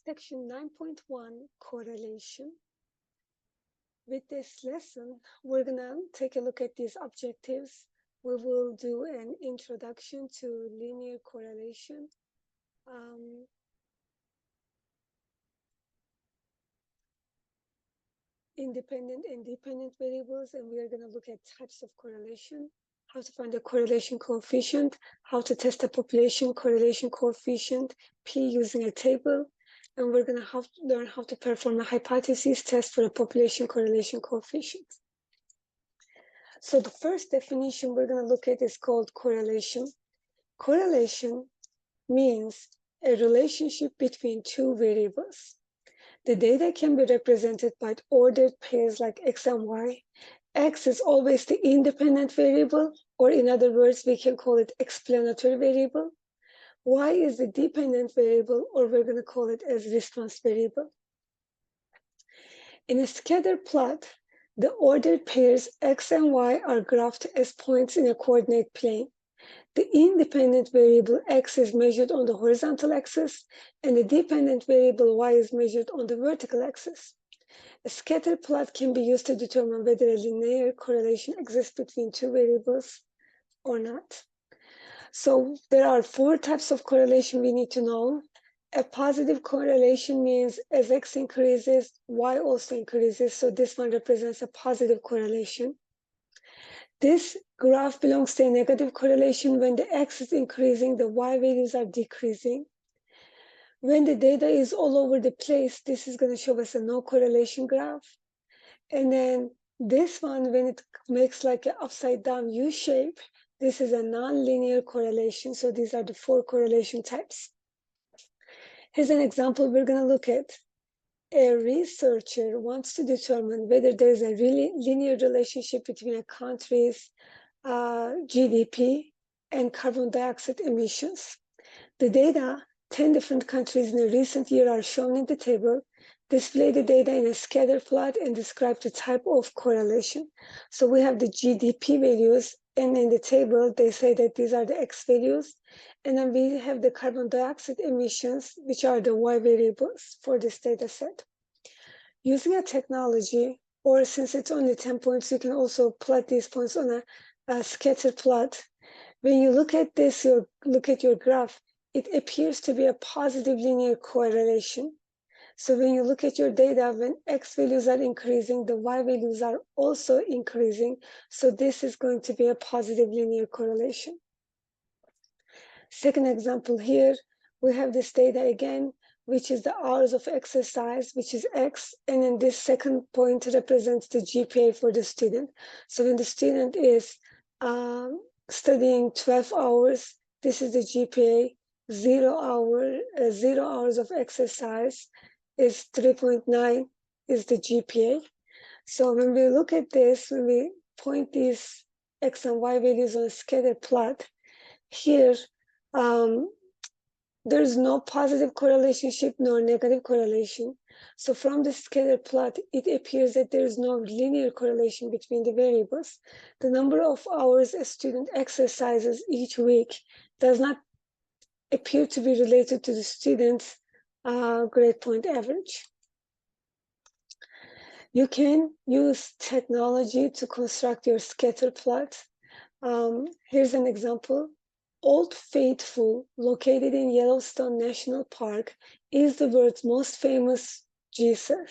Section 9.1, correlation. With this lesson, we're gonna take a look at these objectives. We will do an introduction to linear correlation. Independent and dependent variables, and we are gonna look at types of correlation, how to find the correlation coefficient, how to test the population correlation coefficient, P using a table, and we're going to learn how to perform a hypothesis test for a population correlation coefficient. So the first definition we're going to look at is called correlation. Correlation means a relationship between two variables. The data can be represented by ordered pairs like X and Y. X is always the independent variable, or in other words, we can call it explanatory variable. Y is the dependent variable, or we're going to call it as response variable. In a scatter plot, the ordered pairs X and Y are graphed as points in a coordinate plane. The independent variable X is measured on the horizontal axis, and the dependent variable Y is measured on the vertical axis. A scatter plot can be used to determine whether a linear correlation exists between two variables or not. So there are four types of correlation we need to know. A positive correlation means as X increases, Y also increases. So this one represents a positive correlation. This graph belongs to a negative correlation. When the X is increasing, the Y values are decreasing. When the data is all over the place, this is going to show us a no correlation graph. And then this one, when it makes like an upside down U shape, this is a nonlinear correlation. So these are the four correlation types. Here's an example we're going to look at. A researcher wants to determine whether there's a really linear relationship between a country's GDP and carbon dioxide emissions. The data, 10 different countries in a recent year are shown in the table. Display the data in a scatter plot and describe the type of correlation. So we have the GDP values, and in the table, they say that these are the X values. And then we have the carbon dioxide emissions, which are the Y variables for this data set. Using a technology, or since it's only 10 points, you can also plot these points on a scatter plot. When you look at this, you look at your graph, it appears to be a positive linear correlation. So when you look at your data, when X values are increasing, the Y values are also increasing. So this is going to be a positive linear correlation. Second example here, we have this data again, which is the hours of exercise, which is X. And then this second point represents the GPA for the student. So when the student is studying 12 hours, this is the GPA. 0 hours of exercise is 3.9 is the GPA. So when we look at this, when we point these X and Y values on a scatter plot, here there's no positive correlation nor negative correlation. So from the scatter plot, it appears that there is no linear correlation between the variables. The number of hours a student exercises each week does not appear to be related to the student's grade point average. You can use technology to construct your scatter plot. Here's an example. Old Faithful, located in Yellowstone National Park, is the world's most famous geyser.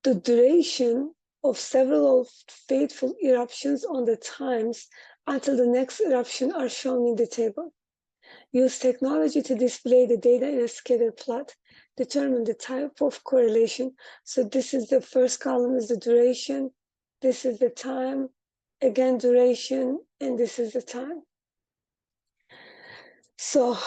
The duration of several Old Faithful eruptions on the times until the next eruption are shown in the table. Use technology to display the data in a scatter plot. Determine the type of correlation. So this is the first column is the duration. This is the time, again duration, and this is the time. So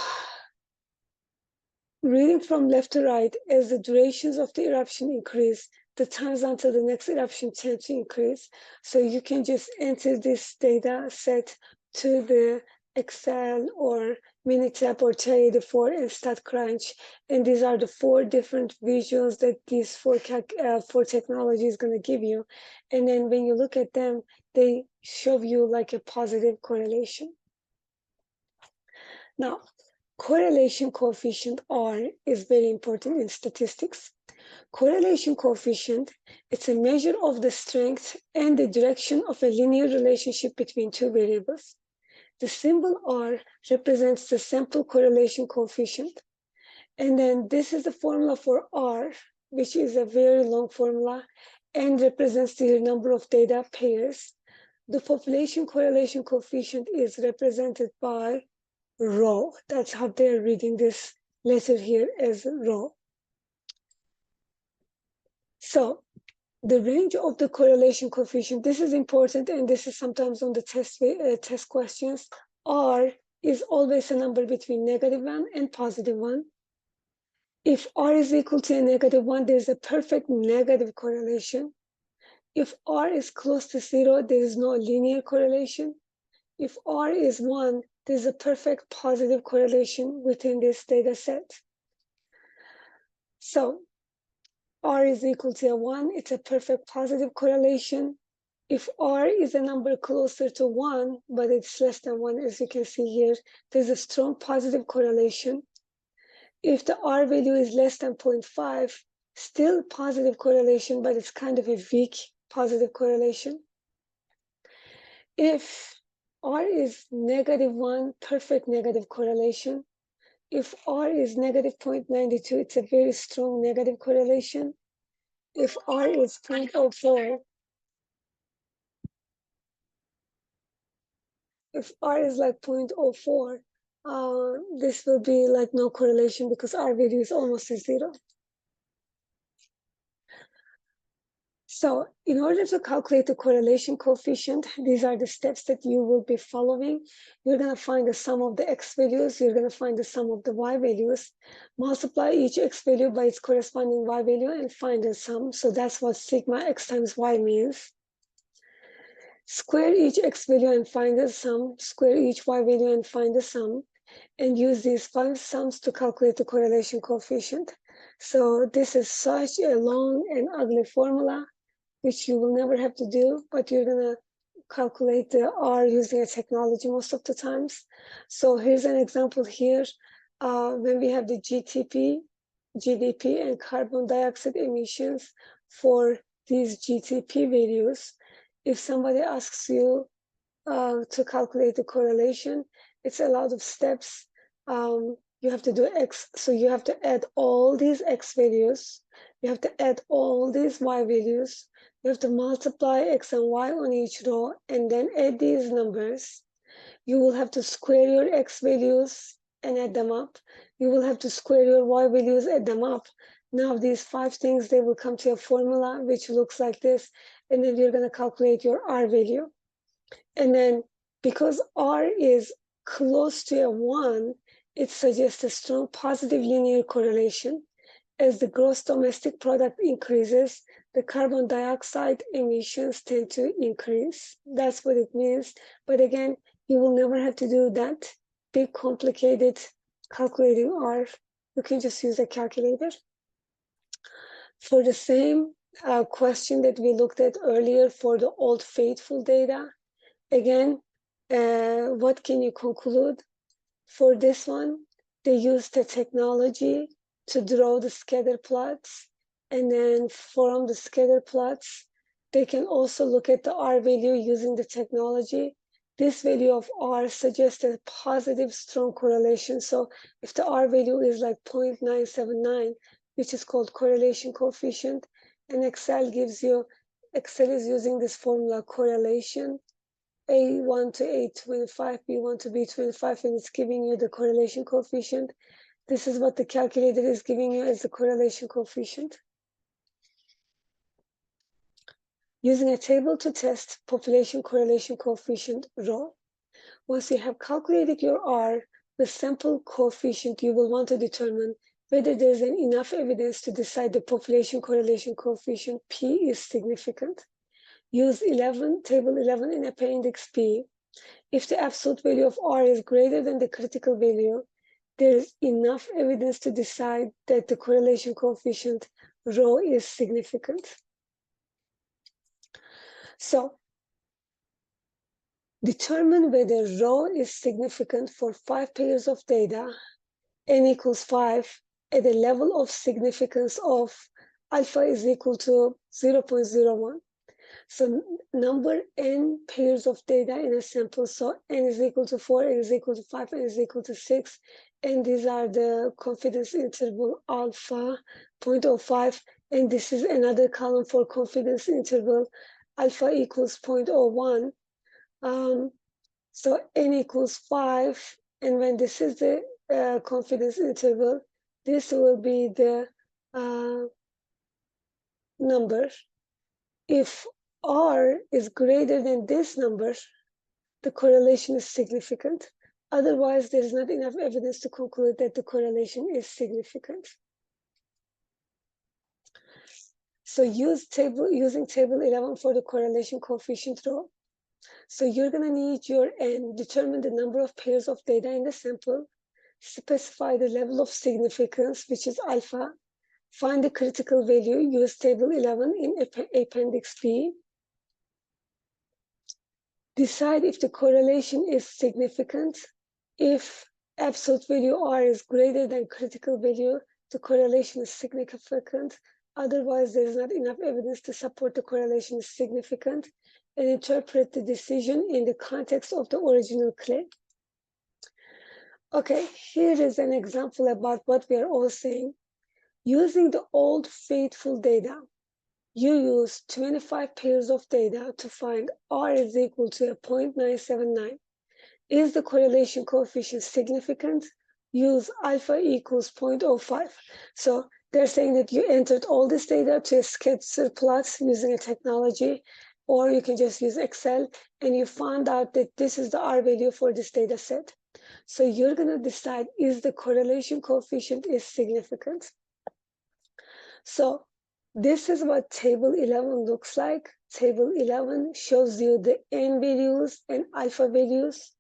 reading from left to right, as the durations of the eruption increase, the times until the next eruption tend to increase. So you can just enter this data set to the Excel or Minitab or TI-84 and StatCrunch. And these are the four different visuals that these four technology is going to give you. And then when you look at them, they show you like a positive correlation. Now, correlation coefficient R is very important in statistics. Correlation coefficient, it's a measure of the strength and the direction of a linear relationship between two variables. The symbol R represents the sample correlation coefficient. And then this is the formula for R, which is a very long formula and represents the number of data pairs. The population correlation coefficient is represented by rho. That's how they're reading this letter here as rho. So the range of the correlation coefficient, this is important, and this is sometimes on the test questions. R is always a number between -1 and +1. If R is equal to a -1, there's a perfect negative correlation. If R is close to 0, there is no linear correlation. If R is 1, there's a perfect positive correlation within this data set. So R is equal to 1, it's a perfect positive correlation. If R is a number closer to 1, but it's less than 1, as you can see here, there's a strong positive correlation. If the R value is less than 0.5, still positive correlation, but it's kind of a weak positive correlation. If R is -1, perfect negative correlation. If R is -0.92, it's a very strong negative correlation. If R is 0.04, if R is like 0.04, this will be like no correlation because R value is almost to 0. So in order to calculate the correlation coefficient, these are the steps that you will be following. You're going to find the sum of the x values. You're going to find the sum of the y values. Multiply each x value by its corresponding y value and find the sum. So that's what sigma x times y means. Square each x value and find the sum. Square each y value and find the sum. And use these 5 sums to calculate the correlation coefficient. So this is such a long and ugly formula, which you will never have to do, but you're gonna calculate the R using a technology most of the times. So here's an example here. When we have the GDP, and carbon dioxide emissions for these GDP values, if somebody asks you to calculate the correlation, it's a lot of steps. You have to do X, so you have to add all these X values. You have to add all these Y values. You have to multiply X and Y on each row and then add these numbers. You will have to square your X values and add them up. You will have to square your Y values, add them up. Now these 5 things, they will come to a formula which looks like this, and then you're gonna calculate your R value. And then because R is close to a 1, it suggests a strong positive linear correlation. As the gross domestic product increases, the carbon dioxide emissions tend to increase. That's what it means. But again, you will never have to do that big, complicated calculating R. You can just use a calculator. For the same question that we looked at earlier for the Old Faithful data, again, what can you conclude? For this one, they used the technology to draw the scatter plots, and then from the scatter plots, they can also look at the R value using the technology. This value of R suggests a positive strong correlation. So if the R value is like 0.979, which is called correlation coefficient, and Excel is using this formula correlation, A1 to A25, B1 to B25, and it's giving you the correlation coefficient. This is what the calculator is giving you as the correlation coefficient. Using a table to test population correlation coefficient rho. Once you have calculated your R, the sample coefficient, you will want to determine whether there's enough evidence to decide the population correlation coefficient P is significant. Use table 11 in appendix B. If the absolute value of R is greater than the critical value, there is enough evidence to decide that the correlation coefficient rho is significant. So determine whether rho is significant for 5 pairs of data n equals 5 at a level of significance of alpha is equal to 0.01. So number n pairs of data in a sample, so n is equal to 4, n is equal to 5, n is equal to 6, and these are the confidence interval alpha 0.05, and this is another column for confidence interval alpha equals 0.01. So n equals 5, and when this is the confidence interval, this will be the number. If R is greater than this number, the correlation is significant. Otherwise, there's not enough evidence to conclude that the correlation is significant. So using table 11 for the correlation coefficient rho. So you're gonna need your n, determine the number of pairs of data in the sample, specify the level of significance, which is alpha, find the critical value, use table 11 in appendix B, decide if the correlation is significant. If absolute value R is greater than critical value, the correlation is significant. Otherwise, there is not enough evidence to support the correlation is significant, and interpret the decision in the context of the original claim. Okay, here is an example about what we are all saying. Using the old faithful data, you use 25 pairs of data to find R is equal to 0.979. Is the correlation coefficient significant? Use alpha equals 0.05. So they're saying that you entered all this data to a scatter plot using a technology, or you can just use Excel, and you found out that this is the R value for this data set. So you're gonna decide, is the correlation coefficient is significant? So this is what table 11 looks like. Table 11 shows you the n values and alpha values.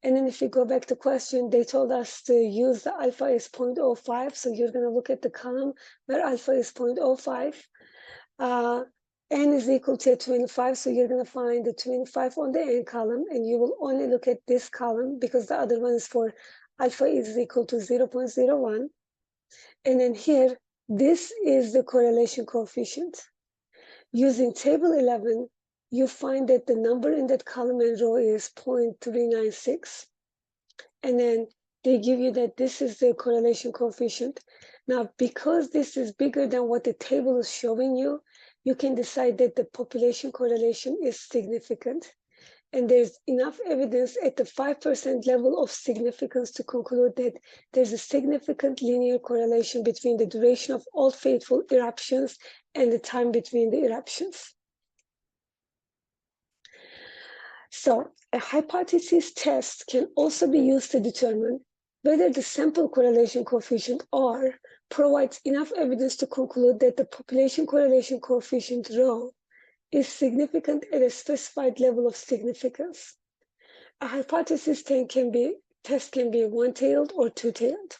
And then if you go back to question, they told us to use the alpha is 0.05. So you're gonna look at the column where alpha is 0.05. N is equal to 25. So you're gonna find the 25 on the n column, and you will only look at this column because the other one is for alpha is equal to 0.01. And then here, this is the correlation coefficient. Using table 11, you find that the number in that column and row is 0.396. And then they give you that this is the correlation coefficient. Now, because this is bigger than what the table is showing you, you can decide that the population correlation is significant. And there's enough evidence at the 5% level of significance to conclude that there's a significant linear correlation between the duration of old faithful eruptions and the time between the eruptions. So a hypothesis test can also be used to determine whether the sample correlation coefficient R provides enough evidence to conclude that the population correlation coefficient rho is significant at a specified level of significance. A hypothesis test can be one-tailed or two-tailed.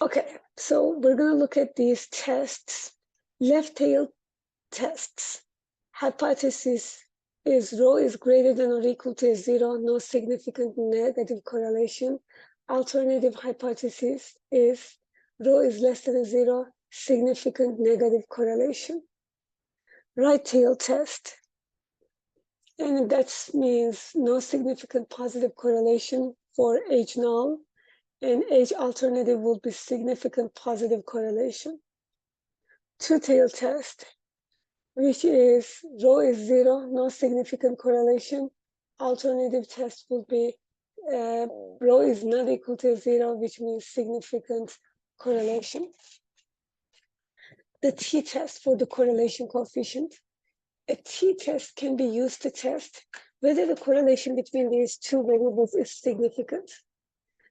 Okay, so we're gonna look at these tests. Left-tailed tests. Hypothesis is rho is greater than or equal to 0, no significant negative correlation. Alternative hypothesis is rho is less than 0, significant negative correlation. Right-tailed test, and that means no significant positive correlation for H null, and H alternative will be significant positive correlation. Two-tailed test, which is rho is 0, no significant correlation. Alternative test will be rho is not equal to 0, which means significant correlation. The t-test for the correlation coefficient. A t-test can be used to test whether the correlation between these two variables is significant.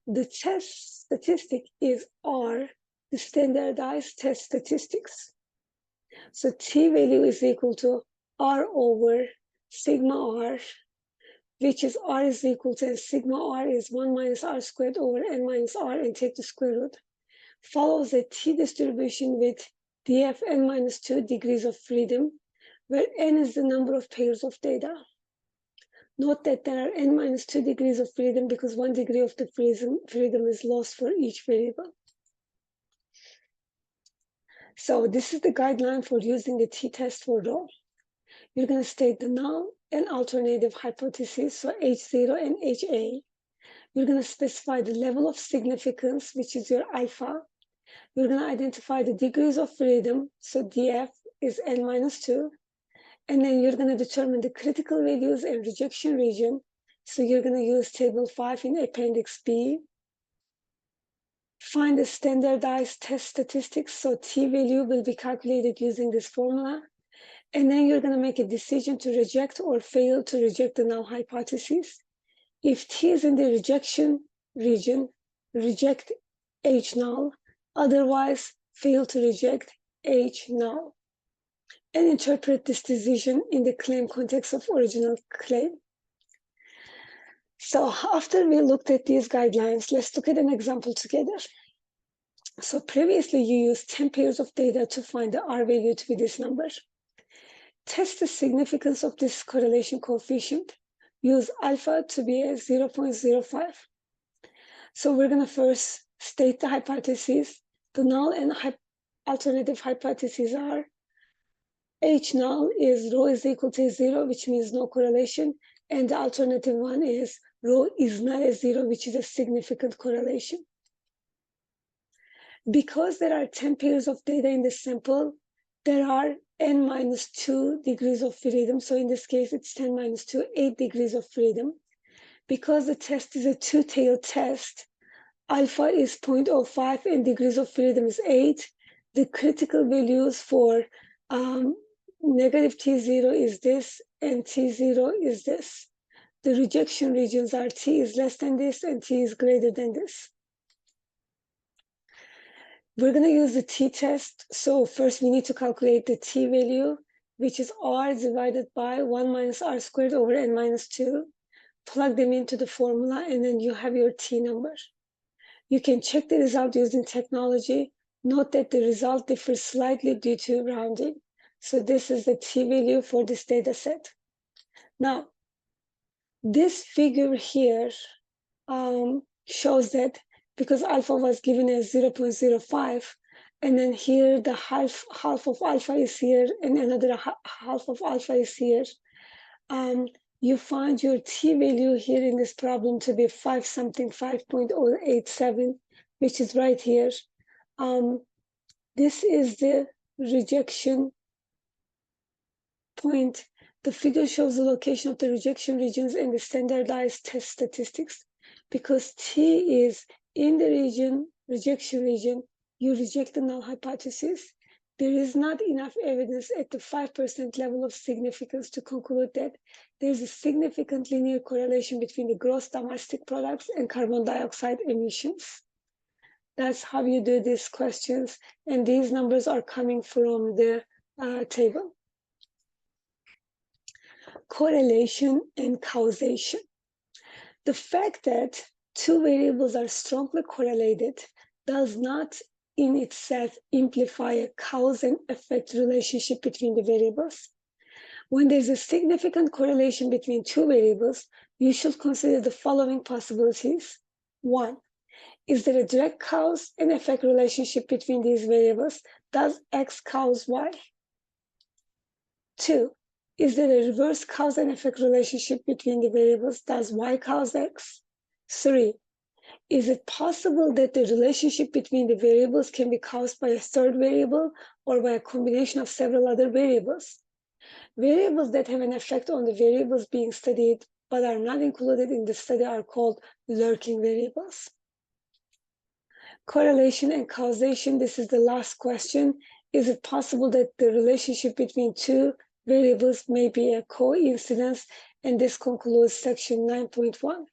The test statistic is R, the standardized test statistics. So t value is equal to R over sigma R, which is R is equal to sigma R is 1 minus R squared over n minus R, and take the square root. Follows a t distribution with df n minus 2 degrees of freedom, where n is the number of pairs of data. Note that there are n-2 degrees of freedom because 1 degree of the freedom is lost for each variable. So this is the guideline for using the t-test for rho. You're going to state the null and alternative hypotheses, so H0 and HA. You're going to specify the level of significance, which is your alpha. You're going to identify the degrees of freedom, so DF is n-2. And then you're going to determine the critical values and rejection region. So you're going to use table 5 in Appendix B. Find the standardized test statistics, so T value will be calculated using this formula. And then you're going to make a decision to reject or fail to reject the null hypothesis. If T is in the rejection region, reject H null. Otherwise, fail to reject H null. And interpret this decision in the claim context of original claim. So after we looked at these guidelines, let's look at an example together. So previously you used 10 pairs of data to find the R value to be this number. Test the significance of this correlation coefficient. Use alpha to be a 0.05. So we're going to first state the hypotheses. The null and alternative hypotheses are H null is rho is equal to 0, which means no correlation. And the alternative one is rho is not a 0, which is a significant correlation. Because there are 10 pairs of data in the sample, there are n-2 degrees of freedom. So in this case, it's 10-2, 8 degrees of freedom. Because the test is a two-tailed test, alpha is 0.05 and degrees of freedom is 8. The critical values for negative T0 is this and T0 is this. The rejection regions are T is less than this and T is greater than this. We're going to use the t-test. So first we need to calculate the t value, which is r divided by 1 minus r squared over n-2. Plug them into the formula, and then you have your t number. You can check the result using technology. Note that the result differs slightly due to rounding. So this is the t value for this data set. Now, this figure here shows that because alpha was given as 0.05, and then here the half of alpha is here, and another half of alpha is here. You find your t value here in this problem to be 5.087, which is right here. This is the rejection point. The figure shows the location of the rejection regions and the standardized test statistics. Because T is in the rejection region, you reject the null hypothesis. There is not enough evidence at the 5% level of significance to conclude that there's a significant linear correlation between the gross domestic products and carbon dioxide emissions. That's how you do these questions, and these numbers are coming from the table. Correlation and causation. The fact that two variables are strongly correlated does not in itself imply a cause and effect relationship between the variables. When there's a significant correlation between two variables, you should consider the following possibilities. 1, is there a direct cause and effect relationship between these variables? Does X cause Y? 2, is there a reverse cause and effect relationship between the variables? Does Y cause X? 3, is it possible that the relationship between the variables can be caused by a third variable or by a combination of several other variables? Variables that have an effect on the variables being studied but are not included in the study are called lurking variables. Correlation and causation, this is the last question. Is it possible that the relationship between two variables may be a coincidence? And this concludes section 9.1.